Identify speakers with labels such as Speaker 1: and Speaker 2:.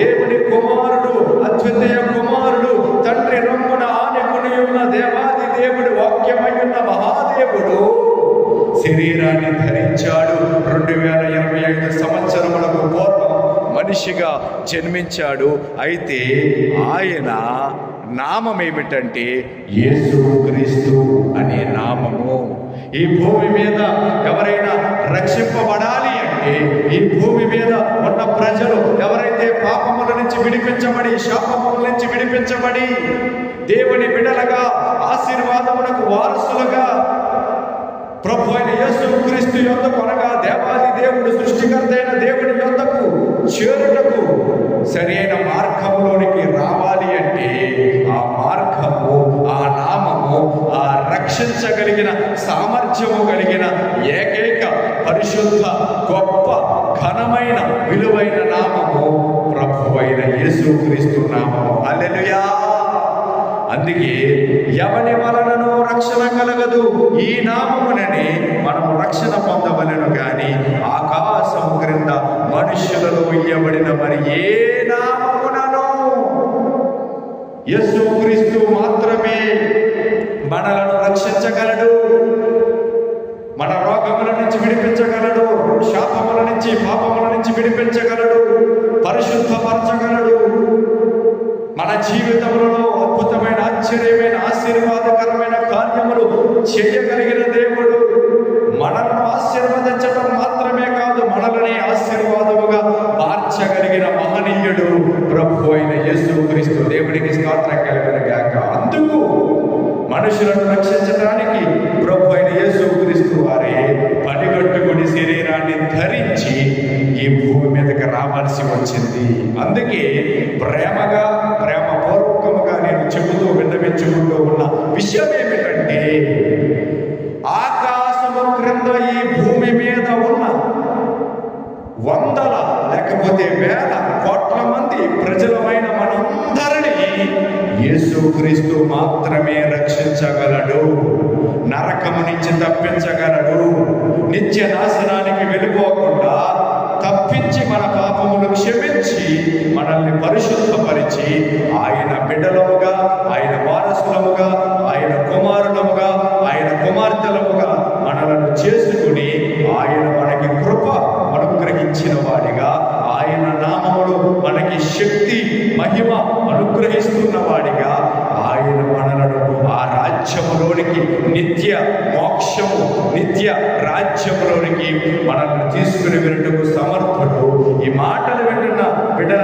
Speaker 1: దేవుని కుమారుడు, అద్వితీయ కుమారుడు, తండ్రి రొమ్మున ఆనుకుని ఉన్న దేవాది దేవుడు, వాక్యమై ఉన్న మహాదేవుడు శరీరాన్ని ధరించాడు. 2025 సంవత్సరములకు పూర్వం మనిషిగా జన్మించాడు. అయితే ఆయన నామం ఏమిటంటే యేసుక్రీస్తు అనే నామము. ఈ భూమి మీద ఎవరైనా రక్షింపబడాలి అంటే, ఈ భూమి మీద ఉన్న ప్రజలు ఎవరైతే పాపముల నుంచి విడిపించబడి, శాపముల నుంచి విడిపించబడి దేవుని బిడ్డలుగా, ఆశీర్వాదములకు వారసులుగా ప్రభు అయిన యేసుక్రీస్తు యొద్దకు, అనగా దేవాది దేవుడు, సృష్టికర్త అయిన దేవుని యొద్దకు చేరుటకు సరైన మార్గంలోనికి రావాలి అంటే ఆ మార్గము, ఆ నామము, ఆ రక్షించగలిగిన సామర్థ్యము కలిగిన ఏకైక పరిశుద్ధ గొప్ప ఘనమైన విలువైన నామము ప్రభువైన యేసుక్రీస్తు నామము. హల్లెలూయా. అందుకే ఎవని వలనను రక్షణ కలగదు, ఈ నామమునని మనము రక్షణ పొందవలెను గాని ఆకాశము క్రింద మనుష్యులలో ఇయ్యబడిన మరి ఏ నామమునను. యేసుక్రీస్తు మాత్రమే మనలను రక్షించగలడు, మన రోగముల నుంచి విడిపించగలడు, శాపముల నుంచి, పాపముల నుంచి విడిపించగలడు, పరిశుద్ధపరచగలడు. మన జీవితంలో అద్భుతమైన, ఆశ్చర్యమైన, ఆశీర్వాదకరమైన కార్యములు చేయగలిగిన దేవుడు. మనలను ఆశీర్వదించడం మాత్రమే కాదు, మనల్ని ఆశీర్వాదముగా మార్చగలిగిన మహనీయుడు ప్రభు అయిన యేసుక్రీస్తు. దేవునికి స్తోత్రం కలుగును గాక. అందుకు మనుషులను రక్షించడానికి ప్రభు అయిన యేసుక్రీస్తు వారే పనిగట్టుకుని శరీరాన్ని ధరించి ఈ భూమి మీదకి రావాల్సి వచ్చింది. అందుకే ప్రేమపూర్వకముగా నేను చెబుతూ విన్నవించుకుంటూ ఉన్న విషయం ఏమిటంటే, ఆకాశము క్రింద ఈ భూమి మీద ఉన్న వందల లేకపోతే వేల కోట్ల మంది ప్రజలమైన మనందరినీ యేసుక్రీస్తు మాత్రమే రక్షించగలడు, నరకము నుంచి తప్పించగలడు, నిత్య నాశనానికి వెళ్ళిపోకుండా తప్పించి మన పాపములు క్షమించి మనల్ని పరిశుద్ధపరిచి ఆయన బిడ్డలముగా, ఆయన వారసులముగా, ఆయన కుమారులముగా, ఆయన కుమార్తెలముగా మనలను చేసుకుని ఆయన మనకి కృప అనుగ్రహించిన వాడిగా, ఆయన నామములు మనకి శక్తి, మహిమ అనుగ్రహిస్తున్న వాడిగా ఆయన మనలను ఆ రాజ్యములోనికి, నిత్య మోక్షము, నిత్య రాజ్యములోనికి మనల్ని తీసుకుని వెళ్ళటకు సమర్థుడు. ఈ మాటలు వింటున్న బిడ్డల